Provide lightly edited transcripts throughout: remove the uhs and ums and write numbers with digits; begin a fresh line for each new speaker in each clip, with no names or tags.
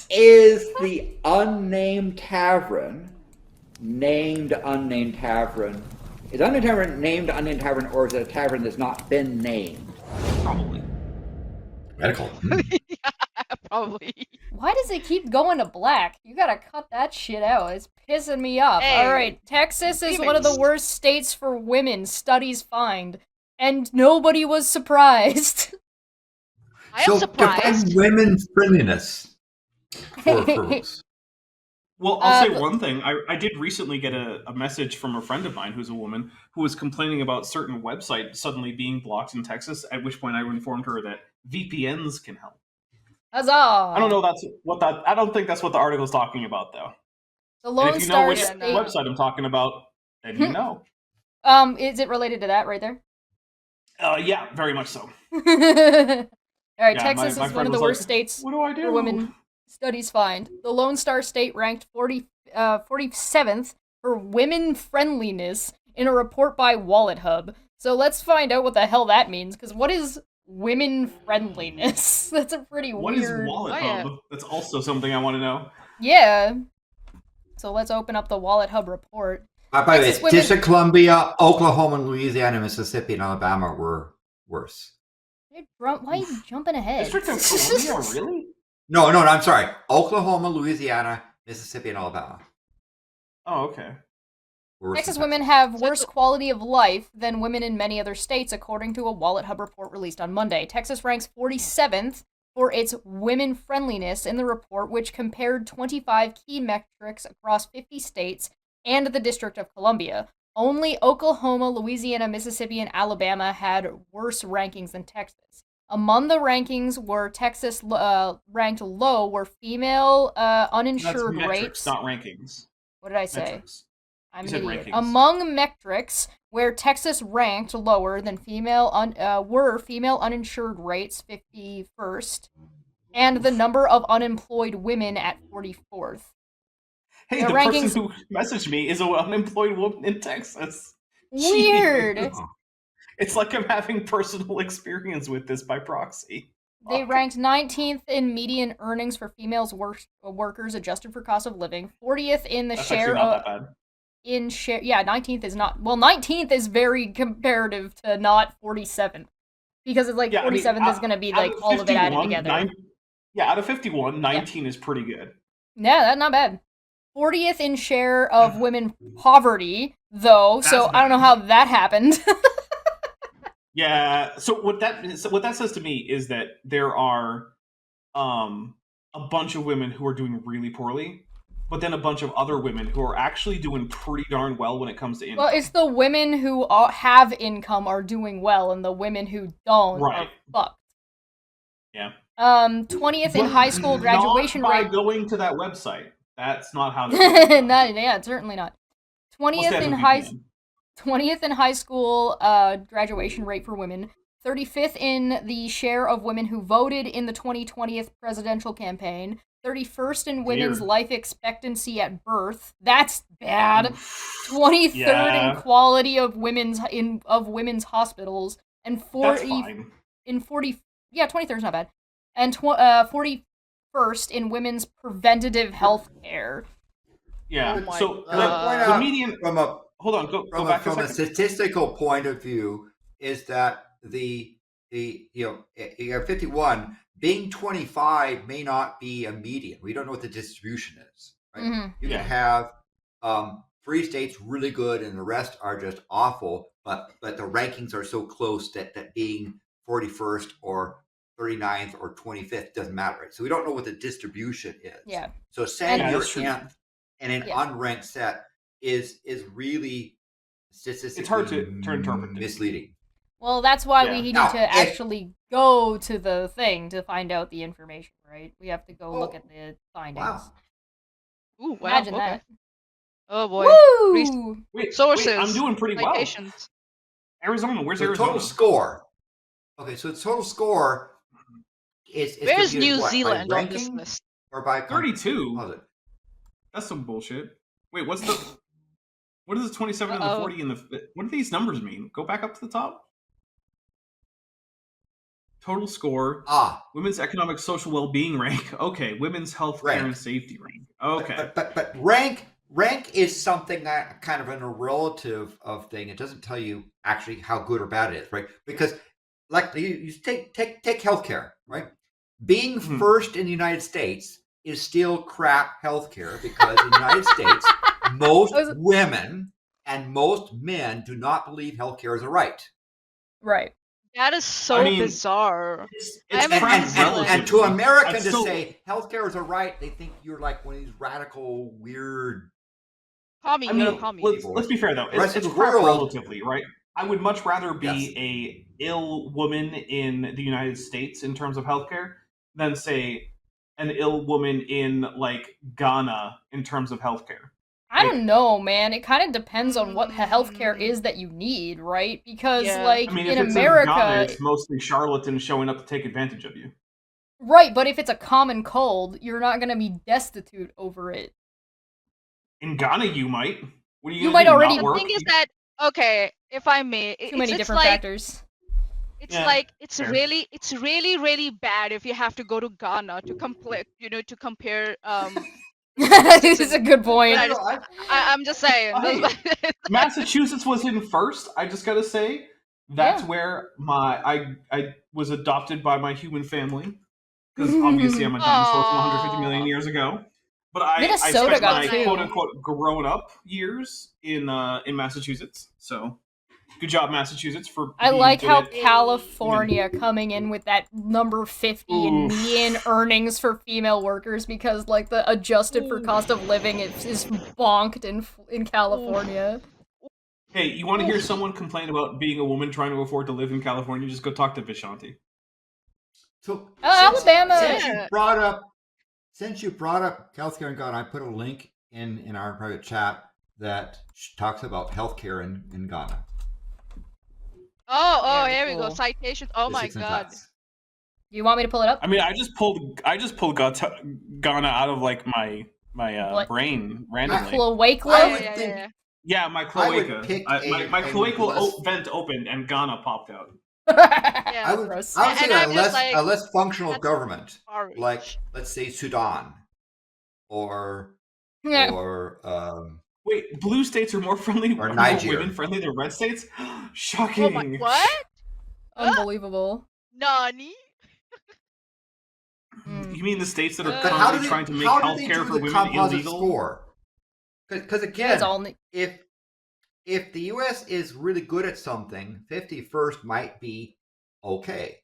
Is the unnamed tavern named Unnamed Tavern? Is Unnamed Tavern named Unnamed Tavern, or is it a tavern that's not been named?
Probably.
Medical.
Yeah, probably.
Why does it keep going to black? You gotta cut that shit out. It's pissing me off.
Hey,
Alright, Texas is one of the
demons.
worst states for women, studies find. And nobody was surprised.
I am surprised.
Define women's friendliness for folks.
Well, I'll say
but-
one thing. I did recently get a message from a friend of mine who's a woman who was complaining about certain websites suddenly being blocked in Texas, at which point I informed her that VPNs can help.
Huzzah!
I don't know I don't think that's what the article's talking about, though.
The
And
Lone
if you know
Star
which
State.
website I'm talking about, then you know.
Is it related to that right there?
Yeah, very much so.
Alright,
Yeah,
Texas
my
is one
friend
of the
was
worst
like,
states
What do I do?
for women, studies find. The Lone Star State ranked 47th for women friendliness in a report by Wallet Hub. So let's find out what the hell that means, because what is women friendliness? That's a pretty
What is
weird...
Wallet
Oh, yeah.
Hub? That's also something I want to know.
Yeah. So let's open up the Wallet Hub report.
By the way,
Texas women-
District of Columbia, Oklahoma, Louisiana, Mississippi, and Alabama were worse.
Why are you jumping ahead?
District of Columbia, really?
No, I'm sorry. Oklahoma, Louisiana, Mississippi, and Alabama.
Oh, okay.
were worse
Texas
than
women have worse quality of life than women in many other states, according to a Wallet Hub report released on Monday. Texas ranks 47th for its women friendliness in the report, which compared 25 key metrics across 50 states and the District of Columbia. Only Oklahoma, Louisiana, Mississippi, and Alabama had worse rankings than Texas. Among the rankings were Texas ranked low were female uninsured
That's metrics,
rapes.
not rankings.
What did I say?
Metrics.
I'm
You
an
said
idiot.
rankings.
Among metrics where Texas ranked lower than were female uninsured rates 51st, and the number of unemployed women at 44th.
Hey,
The
the
rankings-
person who messaged me is an unemployed woman in Texas.
Weird.
Jeez. It's like I'm having personal experience with this by proxy.
They
Fuck.
ranked 19th in median earnings for females workers adjusted for cost of living, 40th in the
That's
share
actually not
of
that bad.
in share. Yeah, 19th is not. Well, 19th is very comparative to not 47th because it's like
Yeah, I mean,
47th is going to be like
of
all of it added
51,
together.
Out of 51, 19 is pretty good.
Yeah, that's not bad. 40th in share of women poverty, though. So
That's
I don't know how that happened.
Yeah. So what that says to me is that there are a bunch of women who are doing really poorly, but then a bunch of other women who are actually doing pretty darn well when it comes to income.
Well, it's the women who have income are doing well, and the women who don't
Right.
are fucked.
Yeah.
20th in high school graduation
not by
rate.
going to that website. That's not how. They
Yeah, certainly not. 20th in high 20th in high school graduation rate for women. 35th in the share of women who voted in the 2020 presidential campaign. 31st in women's
Weird.
life expectancy at birth. That's bad. 23rd
Yeah.
in quality of women's hospitals, and
That's
40
fine.
in 40. Yeah, 23rd is not bad. And 41st in women's preventative health care.
Yeah.
Oh my
so
God.
the median.
From a
Hold on. Go
from
back
from
a
a
second.
statistical point of view, is that the you have 51 being 25 may not be a median. We don't know what the distribution is. Right?
Mhm.
You
Yeah.
can have 3 states really good and the rest are just awful, but the rankings are so close that being 41st or 39th or 25th doesn't matter. Right? So we don't know what the distribution is.
Yeah.
So saying
Yeah,
you're
that's true.
in an
Yeah.
unranked set is really statistically
It's hard to interpret.
misleading.
Well, that's why
Yeah.
we need
Now,
to
if-
actually go to the thing to find out the information, right? We have to go look
Oh,
at the findings.
Wow.
Ooh, wow.
Imagine
okay.
that.
Oh boy.
Woo!
Wait,
Sources.
I'm doing pretty well.
Citations.
Arizona. Where's
So
Arizona?
total score. Okay, so total score is
Where's
computed
New
what, by
Zealand on this
ranking
list?
or by
32.
How's it?
That's some bullshit. Wait, what is the 27 and the
Uh-oh.
40 and the what do these numbers mean? Go back up to the top. total score, women's economic social well-being rank. Okay, women's health care and safety rank. Okay,
but rank is something that kind of in a relative of thing. It doesn't tell you actually how good or bad it is, right? Because like you take healthcare, right? Being first in the United States is still crap healthcare because in the United States, most women and most men do not believe healthcare is a right.
Right.
That is so bizarre.
And to Americans to say healthcare is a right, they think you're like one of these radical, weird.
Let's be fair though. It's crap relatively, right? I would much rather be a ill woman in the United States in terms of healthcare than say an ill woman in like Ghana in terms of healthcare.
I don't know, man. It kind of depends on what healthcare is that you need, right? Because, like, in America...
Ghana, it's mostly charlatans showing up to take advantage of you.
Right, but if it's a common cold, you're not going to be destitute over it.
In Ghana, you might. What are you
might already...
The thing is that, okay, if I may...
Too many different factors.
It's like, it's really bad if you have to go to Ghana to compare...
This is a good point.
I'm just saying.
Massachusetts was in first. I just gotta say, that's where I was adopted by my human family because obviously I'm a dinosaur from 150 million years ago. But I spent my quote unquote grown up years in Massachusetts. So good job, Massachusetts, for.
I like how California coming in with that number 50 in median earnings for female workers because, like, the adjusted for cost of living is bonked in California.
Hey, you want to hear someone complain about being a woman trying to afford to live in California? Just go talk to Vishanti.
So,
Alabama.
Since you brought up healthcare in Ghana, I put a link in our private chat that talks about healthcare in Ghana.
Here we go. Citations. Oh my god.
Do you want me to pull it up?
I mean, I just pulled Ghana out of like my brain randomly.
Cloaca?
Yeah, my cloaca. My cloacal vent opened and Ghana popped out.
I would say a less functional government, like let's say Sudan, or
wait, blue states are more friendly or more women friendly than red states? Shocking.
Oh my, what?
Unbelievable.
Nani?
You mean the states that are currently trying to make healthcare for women illegal?
Because again, if the U.S. is really good at something, 51st might be okay.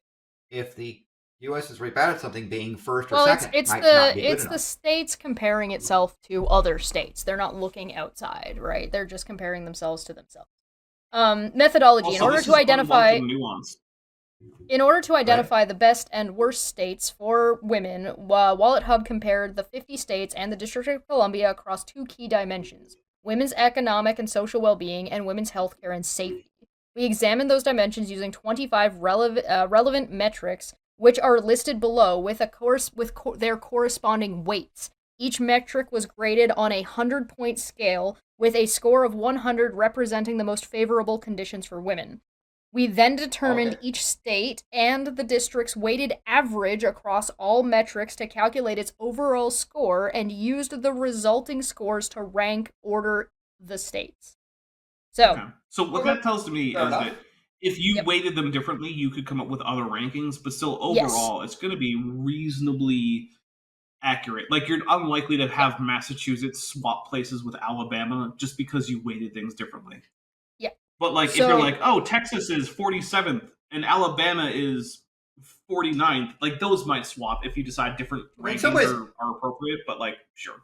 If the U.S. is really bad at something, being first or second might not be good enough.
The states comparing itself to other states. They're not looking outside, right? They're just comparing themselves to themselves. Methodology.
Also,
in order to identify the best and worst states for women, Wallet Hub compared the 50 states and the District of Columbia across two key dimensions: women's economic and social well-being and women's healthcare and safety. We examined those dimensions using 25 relevant metrics, which are listed below with their corresponding weights. Each metric was graded on a 100-point scale, with a score of 100 representing the most favorable conditions for women. We then determined each state and the district's weighted average across all metrics to calculate its overall score and used the resulting scores to rank order the states. So
what that tells to me is that if you weighted them differently, you could come up with other rankings, but still overall, it's going to be reasonably accurate. Like, you're unlikely to have Massachusetts swap places with Alabama just because you weighted things differently.
Yeah.
But, like, if you're like, oh, Texas is 47th and Alabama is 49th, like, those might swap if you decide different rankings are appropriate, but, like, sure.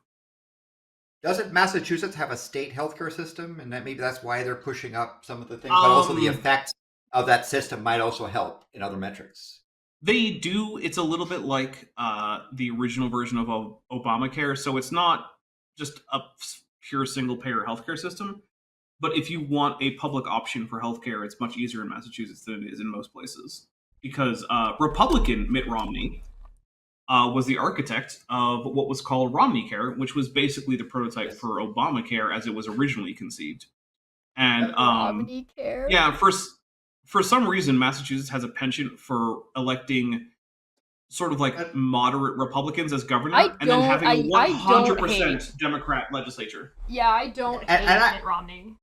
Doesn't Massachusetts have a state healthcare system? And maybe that's why they're pushing up some of the things, but also the effects of that system might also help in other metrics.
They do. It's a little bit like the original version of Obamacare. So it's not just a pure single-payer healthcare system. But if you want a public option for healthcare, it's much easier in Massachusetts than it is in most places. Because Republican Mitt Romney was the architect of what was called Romneycare, which was basically the prototype for Obamacare as it was originally conceived. And
Romneycare?
Yeah, for some reason, Massachusetts has a penchant for electing sort of like moderate Republicans as governor, and then having a 100% Democrat legislature.
Yeah, I don't hate Mitt Romney.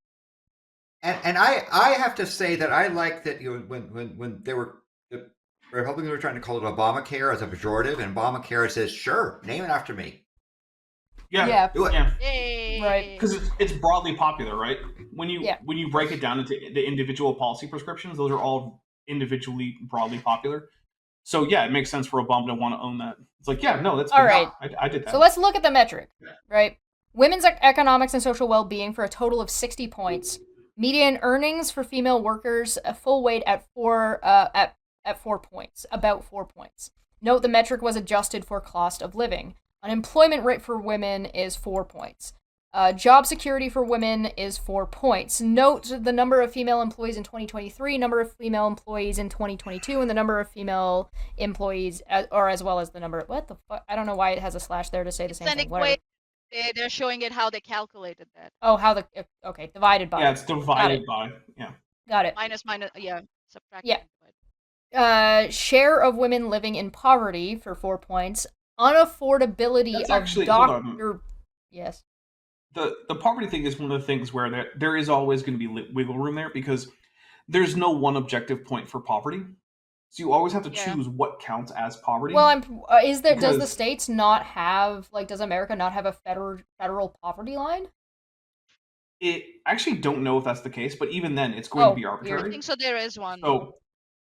And I have to say that I like that when they were the Republicans were trying to call it Obamacare as a pejorative, and Obamacare says, sure, name it after me.
Yeah,
do it.
Yeah.
Yay.
Right, because it's broadly popular, right? When you break it down into the individual policy prescriptions, those are all individually broadly popular. So yeah, it makes sense for Obama to want to own that. It's like, yeah, no, that's
all right.
I did that.
So let's look at the metric, right? Women's economics and social well-being for a total of 60 points. Median earnings for female workers, a full weight at 4 points, about 4 points. Note the metric was adjusted for cost of living. Unemployment rate for women is 4 points. Job security for women is 4 points. Note the number of female employees in 2023, number of female employees in 2022, and the number of female employees, or as well as the number. What the fuck? I don't know why it has a slash there to say the same thing. Whatever.
They're showing it how they calculated that.
Oh, okay, divided by.
Yeah, it's divided by. Yeah.
Got it.
Minus, yeah, subtract.
Yeah. Share of women living in poverty for 4 points. Unaffordability
That's
of
actually,
doctor. Yes.
The poverty thing is one of the things where there is always going to be wiggle room there, because there's no one objective point for poverty. So you always have to choose what counts as poverty.
Well, does the states not have, like, does America not have a federal poverty line?
I actually don't know if that's the case, but even then, it's going to be arbitrary.
I think so. There is one.
So,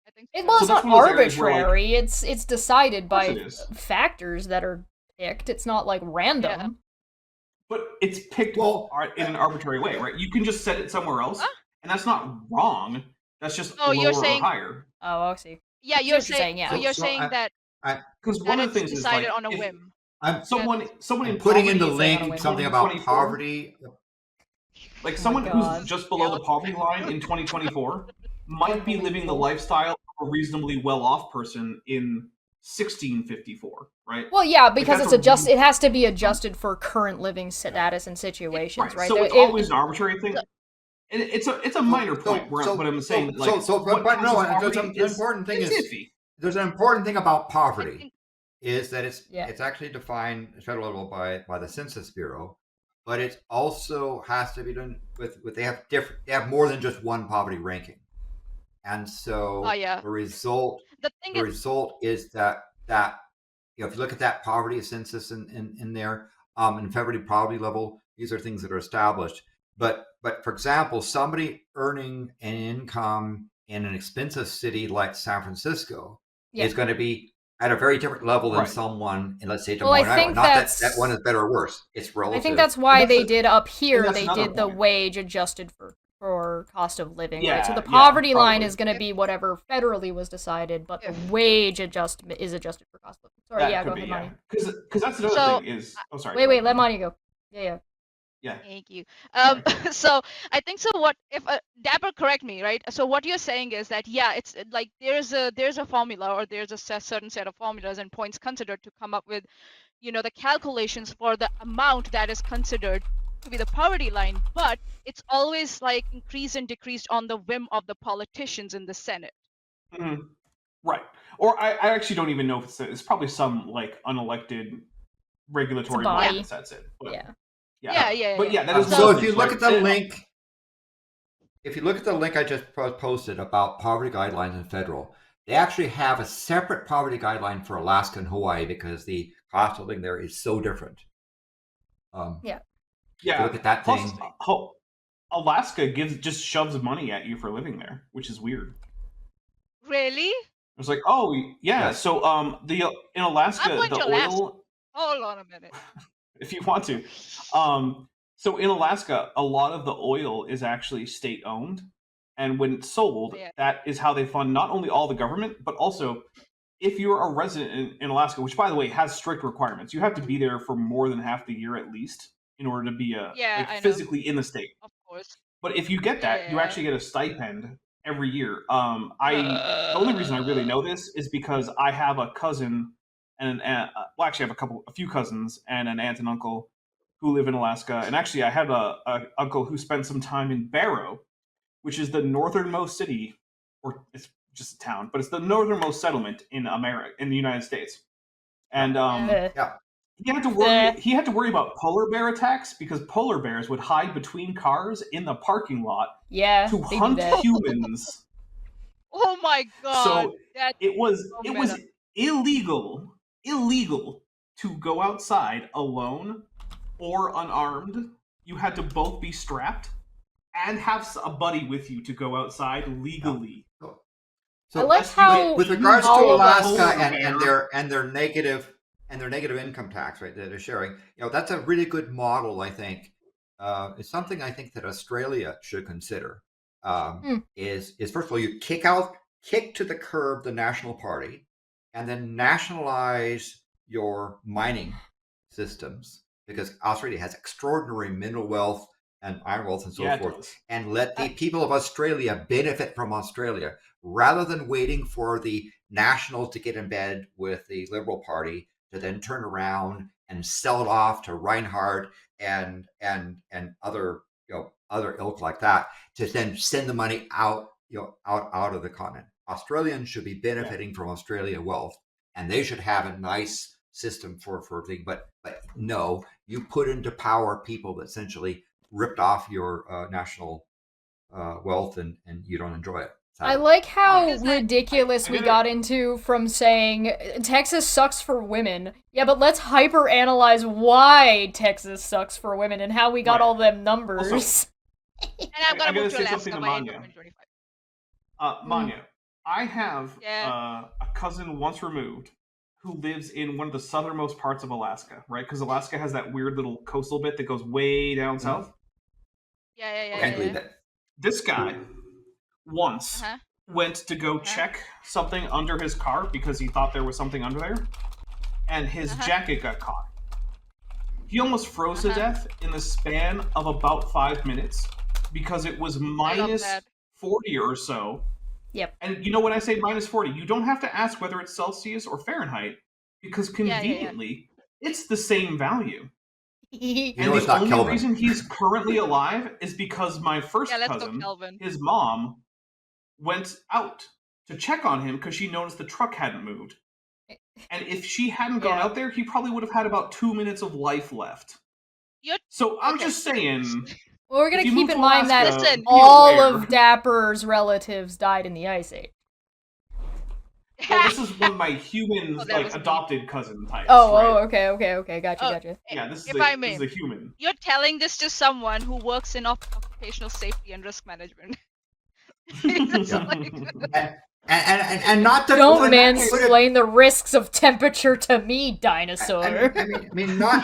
I think
so. Well, it's not arbitrary. It's decided by factors that are picked. It's not like random.
Yeah. But it's picked in an arbitrary way, right? You can just set it somewhere else, and that's not wrong. That's just lower
you're
saying, or higher.
Oh, I see.
Yeah, you're saying. Yeah, so you're saying that.
Because one of the things
decided
is like,
on a whim.
Someone in
putting in the link something about poverty.
Like someone who's just below the poverty line in 2024 might be living the lifestyle of a reasonably well-off person in 1654, right?
Well, yeah, because it has to be adjusted for current living status and situations, right?
So it's always an arbitrary thing. And it's a minor point. But I'm saying,
there's an important thing about poverty is that it's actually defined at federal level by the Census Bureau, but it also has to be done with they have more than just one poverty ranking, and so the result is that if you look at that poverty census in there in poverty level, these are things that are established. But for example, somebody earning an income in an expensive city like San Francisco is going to be at a very different level than someone in, let's say, Des Moines, Iowa. Not that one is better or worse. It's relative.
I think that's why they did up here. They did the wage adjusted for cost of living, right? So the poverty line is going to be whatever federally was decided, but the wage is adjusted for cost of living. Sorry, go ahead, Monty.
Because that's another thing is... Oh, sorry.
Wait, let Monty go. Yeah.
Thank you. So I think so. What if Dapper, correct me, right? So what you're saying is that it's like there's a formula, or there's a certain set of formulas and points considered to come up with, the calculations for the amount that is considered to be the poverty line, but it's always like increased and decreased on the whim of the politicians in the Senate.
Mm-hmm. Right. Or I actually don't even know if it's probably some like unelected regulatory body that sets it. But,
Yeah.
But that is
so. If you look at the link, I just posted about poverty guidelines in federal, they actually have a separate poverty guideline for Alaska and Hawaii because the cost of living there is so different.
Yeah.
Look at that thing.
Alaska just shoves money at you for living there, which is weird.
Really?
It's like, oh yeah. So in Alaska, oil.
Hold on a minute.
If you want to. So in Alaska, a lot of the oil is actually state owned. And when it's sold, that is how they fund not only all the government, but also if you're a resident in Alaska, which by the way has strict requirements, you have to be there for more than half the year at least in order to be physically in the state.
Of course.
But if you get that, you actually get a stipend every year. The only reason I really know this is because I have a cousin and actually I have a few cousins and an aunt and uncle who live in Alaska. And actually I have a uncle who spent some time in Barrow, which is the northernmost city or it's just a town, but it's the northernmost settlement in the United States. And
Yeah.
he had to worry about polar bear attacks because polar bears would hide between cars in the parking lot
Yeah,
to
they do
hunt
that.
humans.
Oh my god.
So
That's
it was
so
illegal to go outside alone or unarmed. You had to both be strapped and have a buddy with you to go outside legally.
So
I like how
with regards to
all of us-
Alaska and their negative income tax, right, that they're sharing, that's a really good model. I think it's something I think that Australia should consider. Is first of all, you kick to the curb the National Party, and then nationalize your mining systems, because Australia has extraordinary mineral wealth and iron wealth and so forth, and let the people of Australia benefit from Australia, rather than waiting for the Nationals to get in bed with the Liberal Party to then turn around and sell it off to Reinhardt and other ilk like that, to then send the money out of the continent. Australians should be benefiting from Australia wealth, and they should have a nice system for thing. But no, you put into power people that essentially ripped off your national wealth, and you don't enjoy it.
I like how ridiculous we got into from saying Texas sucks for women. Yeah, but let's hyper-analyze why Texas sucks for women and how we got all them numbers.
Also,
and I'm gonna move to
say
Alaska
something to
by end of
Manya.
2025.
Manya, I have a cousin once removed who lives in one of the southernmost parts of Alaska, right? Because Alaska has that weird little coastal bit that goes way down south.
Yeah.
This guy once went to go check something under his car because he thought there was something under there, and his jacket got caught. He almost froze to death in the span of about 5 minutes because it was minus 40 or so.
Yep.
And you know, when I say minus 40, you don't have to ask whether it's Celsius or Fahrenheit, because conveniently, it's the same value. And the only reason he's currently alive is because my first cousin, his mom, went out to check on him because she noticed the truck hadn't moved. And if she hadn't gone out there, he probably would have had about 2 minutes of life left. So I'm just saying...
Well, we're going to keep in mind
Alaska,
that all of Dapper's relatives died in the Ice Age.
Well, this is one of my human, adopted cousin types.
Okay. Gotcha.
Yeah, this is a human.
You're telling this to someone who works in occupational safety and risk management.
And not to
don't mansplain the risks of temperature to me, dinosaur.
I mean, not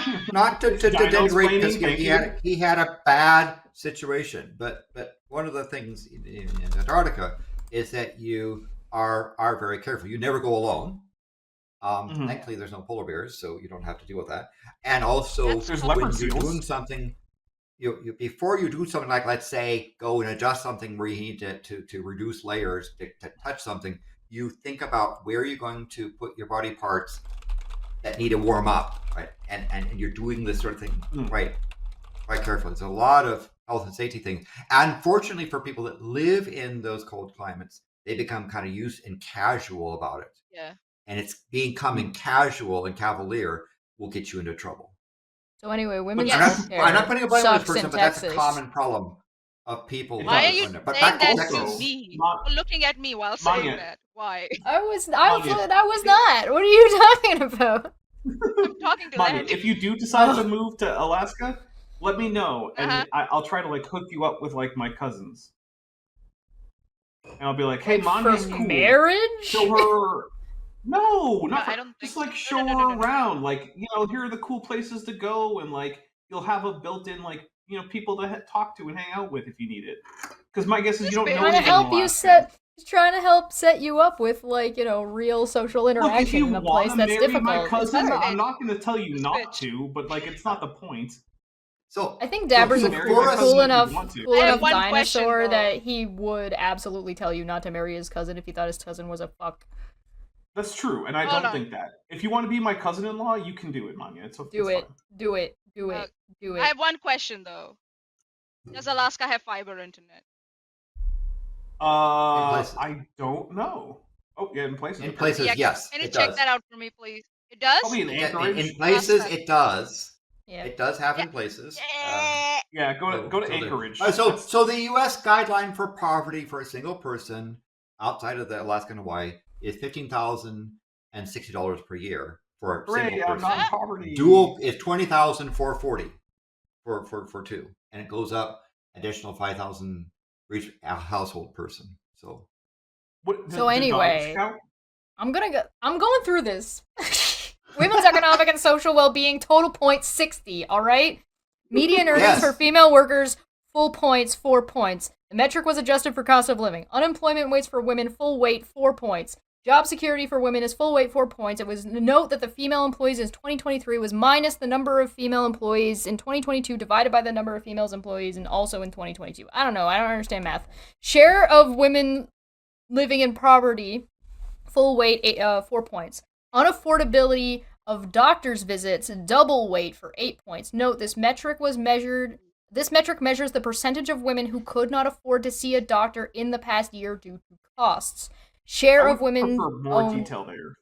to denigrate, because he had a bad situation. But one of the things in Antarctica is that you are very careful. You never go alone. Thankfully, there's no polar bears, so you don't have to deal with that. And also, when you're doing something, before you do something like, let's say, go and adjust something where you need to reduce layers to touch something, you think about where you're going to put your body parts that need to warm up, right? And you're doing this sort of thing right, quite carefully. There's a lot of health and safety things. Unfortunately, for people that live in those cold climates, they become kind of used and casual about it.
Yeah.
And it's becoming casual and cavalier will get you into trouble.
So anyway, women's
I'm not putting a blame on this person, but
Texas.
that's a common problem of people.
Why are you saying that to me? Looking at me while saying that. Why?
I was not. What are you talking about?
I'm talking to
Manya, if you do decide to move to Alaska, let me know, and I'll try to hook you up with my cousins. And I'll be like, hey, Manya's cool.
Marriage?
Show her. No,
I don't
just
think
show her around. Here are the cool places to go, and you'll have a built-in people to talk to and hang out with if you need it. Because my guess is you don't know.
He's trying to help set you up with real social interaction in a place that's difficult.
My cousin, I'm not going to tell you not to, but it's not the point.
So
I think Dapper's a cool enough dinosaur that he would absolutely tell you not to marry his cousin if he thought his cousin was a fuck.
That's true, and I don't think that. If you want to be my cousin-in-law, you can do it, Manya.
Do it.
I have one question though. Does Alaska have fiber internet?
places.
I don't know. Oh, yeah, in places.
In
okay.
places,
Yeah,
yes,
can you
it
check
does.
that out for me, please? It does?
Probably in Anchorage.
In places,
Awesome.
it does.
Yeah.
It does have
Yeah.
in places.
Yeah, go to
So
Anchorage.
so the U.S. guideline for poverty for a single person outside of the Alaska and Hawaii is $15,060 per year for a
Hooray,
single
I'm
person.
not in poverty.
Dual is $20,440 for two, and it goes up additional $5,000 for each household person. So
So anyway, I'm going through this. Women's economic and social well-being total points 60, all right? Median earnings
Yes.
for female workers, full points, 4 points. The metric was adjusted for cost of living. Unemployment rates for women, full weight, 4 points. Job security for women is full weight, 4 points. It was note that the female employees in 2023 was minus the number of female employees in 2022 divided by the number of female employees and also in 2022. I don't know. I don't understand math. Share of women living in poverty, full weight, 4 points. Unaffordability of doctor's visits, double weight for 8 points. Note, this metric measures the percentage of women who could not afford to see a doctor in the past year due to costs. Share of women
prefer more detail there.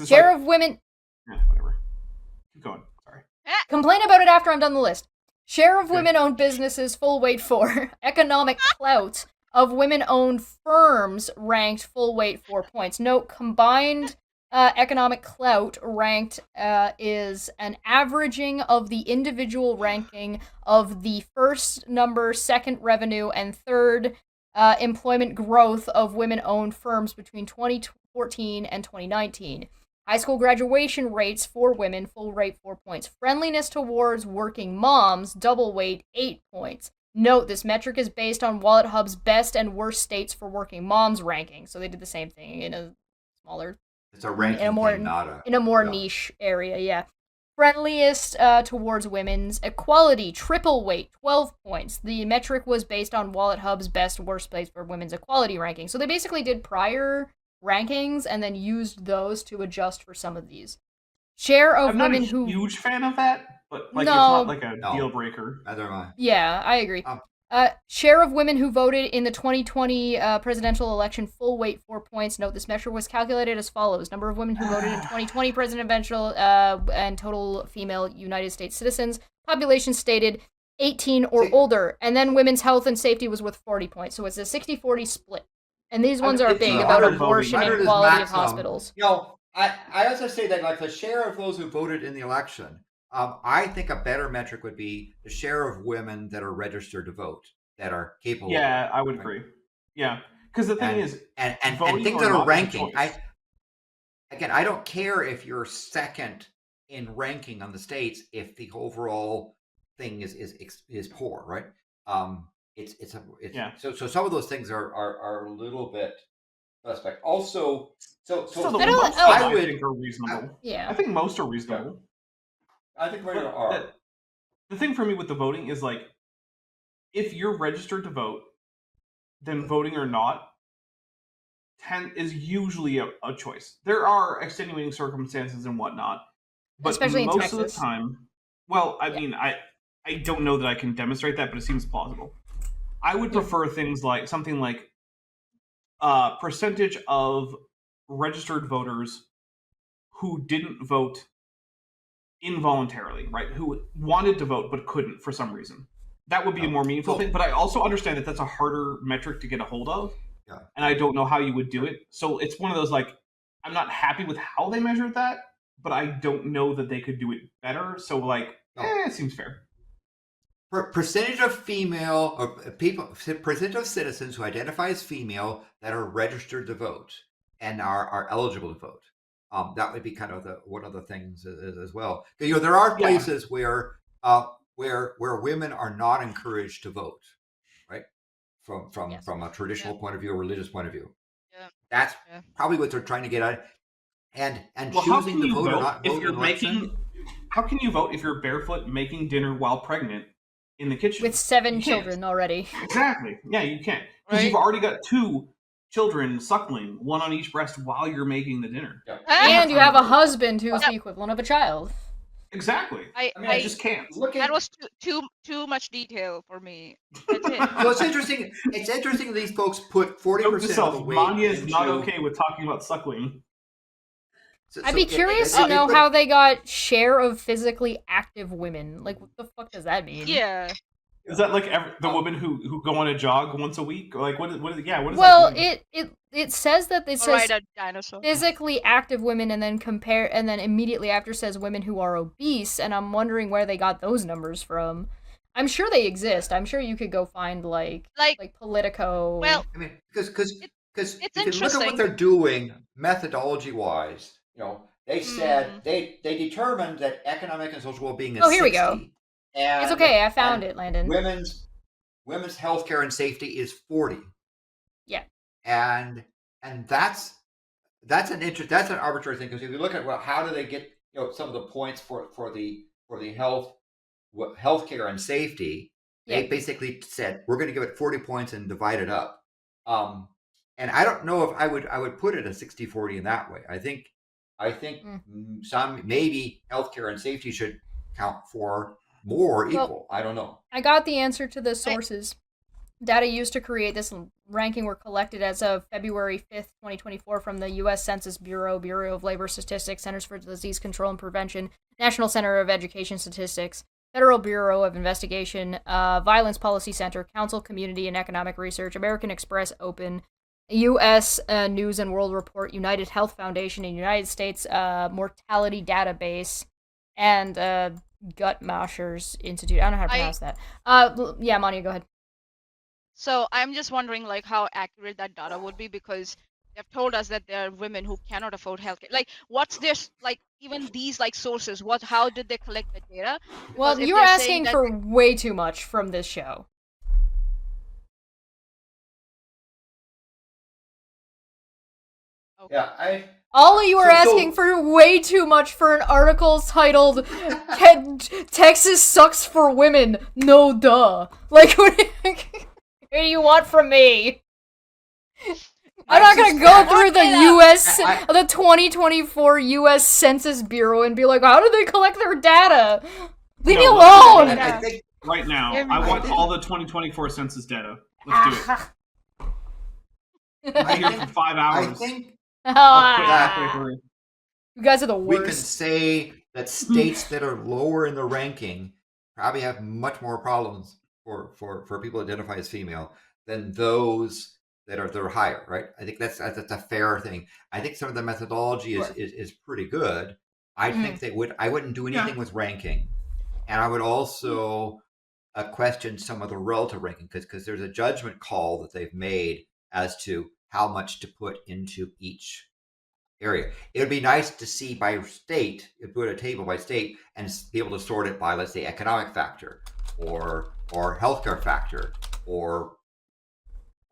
Share of women.
Whatever. Keep going. Sorry.
Complain about it after I'm done the list. Share of women-owned businesses, full weight 4. Economic clout of women-owned firms ranked full weight 4 points. Note, combined economic clout ranked is an averaging of the individual ranking of the first number, second revenue, and third employment growth of women-owned firms between 2014 and 2019. High school graduation rates for women, full rate 4 points. Friendliness towards working moms, double weight 8 points. Note, this metric is based on Wallet Hub's best and worst states for working moms ranking. So they did the same thing in a smaller,
it's a ranking
in a more,
thing, not a,
in a more
yeah.
niche area, yeah. Friendliest towards women's equality, triple weight, 12 points. The metric was based on Wallet Hub's best, worst place for women's equality ranking. So they basically did prior rankings and then used those to adjust for some of these. Share of women who...
I'm not a huge fan of that, but like,
No.
it's not like a deal breaker.
Neither am I.
Yeah, I agree. Share of women who voted in the 2020 presidential election, full weight 4 points. Note, this measure was calculated as follows. Number of women who voted in 2020 presidential and total female United States citizens. Population stated 18 or older. And then women's health and safety was worth 40 points. So it's a 60-40 split. And these ones are big about abortion and quality of hospitals.
You know, I also say that like the share of those who voted in the election, I think a better metric would be the share of women that are registered to vote, that are capable.
Yeah, I would agree. Yeah, because the thing is,
and things that are ranking. I don't care if you're second in ranking on the states if the overall thing is poor, right? So some of those things are a little bit suspect. Also,
most
I
think are reasonable.
Yeah,
I think most are reasonable.
I think most are.
The thing for me with the voting is like, if you're registered to vote, then voting or not is usually a choice. There are extenuating circumstances and whatnot, but
especially
most
in Texas.
of the time, well, I mean, I don't know that I can demonstrate that, but it seems plausible. I would prefer things like something like percentage of registered voters who didn't vote involuntarily, right? Who wanted to vote but couldn't for some reason. That would be a more meaningful thing, but I also understand that that's a harder metric to get a hold of, and I don't know how you would do it. So it's one of those, like, I'm not happy with how they measured that, but I don't know that they could do it better. So, like, it seems fair.
Percentage of female or percentage of citizens who identify as female that are registered to vote and are eligible to vote. That would be kind of one of the things as well. You know, there are places where women are not encouraged to vote, right? From a traditional point of view, a religious point of view. Yeah. That's probably what they're trying to get at. And choosing to vote or not vote in election.
How can you vote if you're barefoot making dinner while pregnant in the kitchen?
With 7 children already.
Exactly. Yeah, you can't. Because you've already got 2 children suckling, 1 on each breast while you're making the dinner.
And you have a husband who's the equivalent of a child.
Exactly.
I
I just can't.
that was too much detail for me. That's it.
So it's interesting. It's interesting these folks put 40%
Note to
of the
self:
weight
Manya is
into.
not okay with talking about suckling.
I'd be curious to know how they got share of physically active women. Like, what the fuck does that mean?
Yeah.
Is that like the women who go on a jog once a week, or like what is what does
Well,
that mean?
it says that it
Or ride
says
a dinosaur.
physically active women, and then immediately after says women who are obese, and I'm wondering where they got those numbers from. I'm sure they exist. I'm sure you could go find like Politico.
Well,
I mean, because
it's
if you look at what
interesting.
they're doing methodology wise, they said they determined that economic and social well-being is 60.
Here we go.
And,
it's okay. I found it, Landon.
Women's healthcare and safety is 40.
Yeah.
And that's an arbitrary thing, because if you look at how do they get some of the points for the healthcare and safety, they basically said we're going to give it 40 points and divide it up. And I don't know if I would put it a 60-40 in that way. I think some maybe healthcare and safety should count for more equal. I don't know.
I got the answer to the sources. Data used to create this ranking were collected as of February 5th, 2024 from the U.S. Census Bureau, Bureau of Labor Statistics, Centers for Disease Control and Prevention, National Center of Education Statistics, Federal Bureau of Investigation, Violence Policy Center, Council Community and Economic Research, American Express Open, U.S. News and World Report, United Health Foundation, and United States Mortality Database, and Guttmacher's Institute. I don't know how to pronounce that. Yeah, Mania, go ahead.
So I'm just wondering, like, how accurate that data would be, because they've told us that there are women who cannot afford healthcare. Like, what's their, like, even these, like, sources? How did they collect the data?
Well, you're asking for way too much from this show.
Okay.
Yeah,
all of you are asking for way too much for an article titled "Texas Sucks for Women." No, duh. Like, what do you want from me? I'm not gonna go through the U.S. the 2024 U.S. Census Bureau and be like, how do they collect their data? Leave me alone!
I think
right now, I want all the 2024 census data. Let's do it. I'm here for 5 hours.
I think
you guys are the worst.
We can say that states that are lower in the ranking probably have much more problems for people who identify as female than those that are higher, right? I think that's a fair thing. I think some of the methodology is pretty good. I think I wouldn't do anything with ranking, and I would also question some of the relative ranking, because there's a judgment call that they've made as to how much to put into each area. It would be nice to see by state, put a table by state, and be able to sort it by, let's say, economic factor or healthcare factor or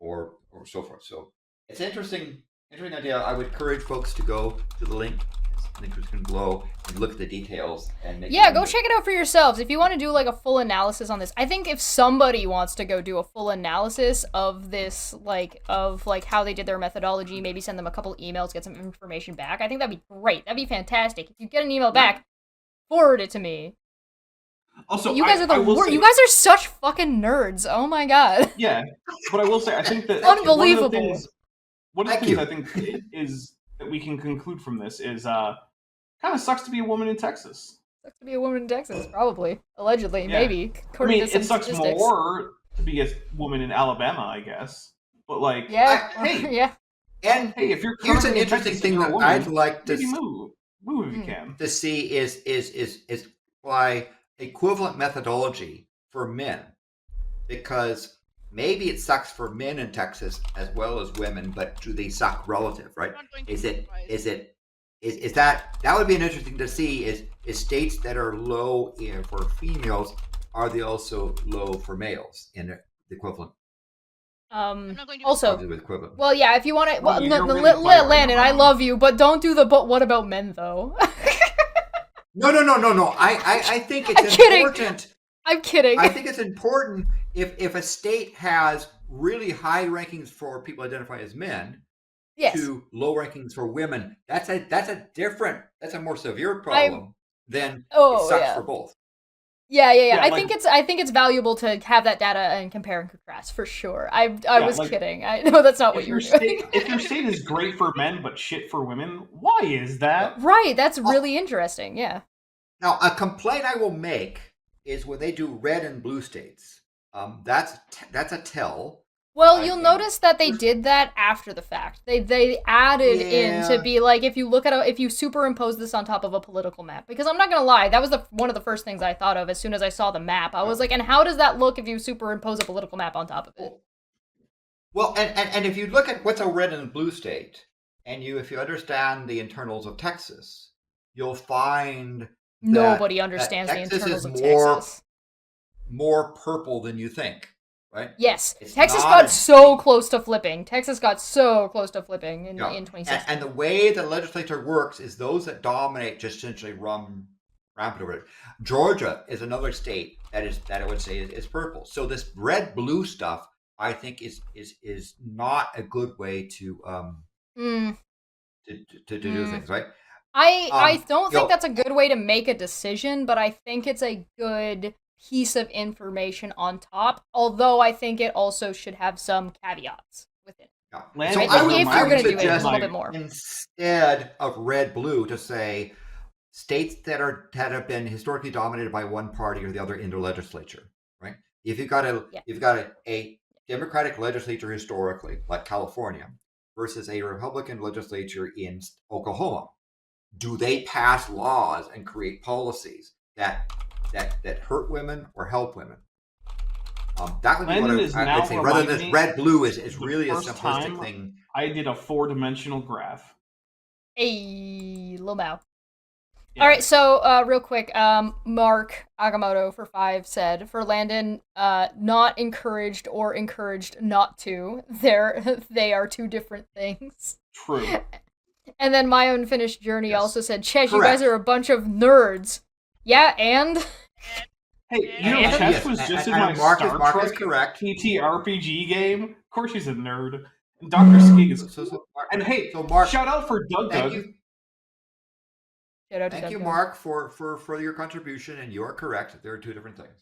so forth. So it's an interesting idea. I would encourage folks to go to the link. Linkers can glow and look at the details and make
go check it out for yourselves if you want to do like a full analysis on this. I think if somebody wants to go do a full analysis of this, of how they did their methodology, maybe send them a couple emails, get some information back, I think that'd be great. That'd be fantastic. If you get an email back, forward it to me.
Also,
you guys are you guys are such fucking nerds. Oh my god.
Yeah, but I will say, I think that
unbelievable.
One of the things I think is that we can conclude from this is kind of sucks to be a woman in Texas.
Sucks to be a woman in Texas, probably. Allegedly, maybe.
I mean, it sucks more to be a woman in Alabama, I guess. But hey,
and
hey, if you're
here's an interesting thing that I'd like to
move if you can.
To see is why equivalent methodology for men, because maybe it sucks for men in Texas as well as women, but do they suck relative, right? Is that would be an interesting to see is states that are low for females, are they also low for males in the equivalent?
Also, well, yeah, if you want to, Landon, I love you, but don't do the but what about men though?
No. I think it's important.
I'm kidding.
I think it's important if a state has really high rankings for people identifying as men, to low rankings for women. That's a more severe problem. then
Oh,
it sucks
yeah.
for both.
Yeah.
Yeah,
I
like-
think it's valuable to have that data and compare and contrast for sure. I was
like,
kidding. I know that's not what
If
you were
your
doing.
state, if your state is great for men but shit for women, why is that?
Right, that's really interesting. Yeah.
Now, a complaint I will make is when they do red and blue states. That's a tell.
Well,
I
you'll
think.
notice that they did that after the fact. They added in to
Yeah.
be like, if you look at if you superimpose this on top of a political map, because I'm not gonna lie, that was one of the first things I thought of as soon as I saw the map. I was like, and how does that look if you superimpose a political map on top of it?
Well, and if you look at what's a red and blue state, and if you understand the internals of Texas, you'll find
Nobody
that
understands the
Texas
internals
is
of
more
Texas.
more purple than you think, right?
Yes,
It's
Texas
not
got
a
so
state.
close to flipping. Texas got so close to flipping in
Yeah.
2016.
And the way the legislature works is those that dominate just essentially run rampant over it. Georgia is another state that I would say is purple. So this red blue stuff, I think, is not a good way to do things, right?
I don't
you
think
know,
that's a good way to make a decision, but I think it's a good piece of information on top, although I think it also should have some caveats within it.
Yeah.
Land
So
is
I
a
would,
if
I
you're
would
gonna do it a
suggest
little bit more.
instead of red-blue to say states that have been historically dominated by one party or the other in their legislature, right? If you've got a Democratic legislature historically, like California, versus a Republican legislature in Oklahoma, do they pass laws and create policies that hurt women or help women? That would be
Landon
what
is
I
now
would say. Rather than
reminding
this red-blue is
the
really a
first
simplistic
time
thing.
I did a 4-dimensional graph.
Hey, Lil Mao.
Yeah.
All right, so real quick, Mark Agamotto for 5 said, for Landon, not encouraged or encouraged not to. They are two different things.
True.
And then My Unfinished Journey
Yes.
also said, Chesh, you guys are a bunch of nerds. Yeah, and?
Hey, you know,
And
Chess
yes,
was just in
and
my
Mark is
Star Trek
correct.
TTRPG game. Of course she's a nerd. And Dr. Skig is
So
And hey,
Mark,
shout out for Doug
thank
Doug.
you,
Shout out to
thank you,
Doug.
Mark, for your contribution, and you are correct. There are two different things.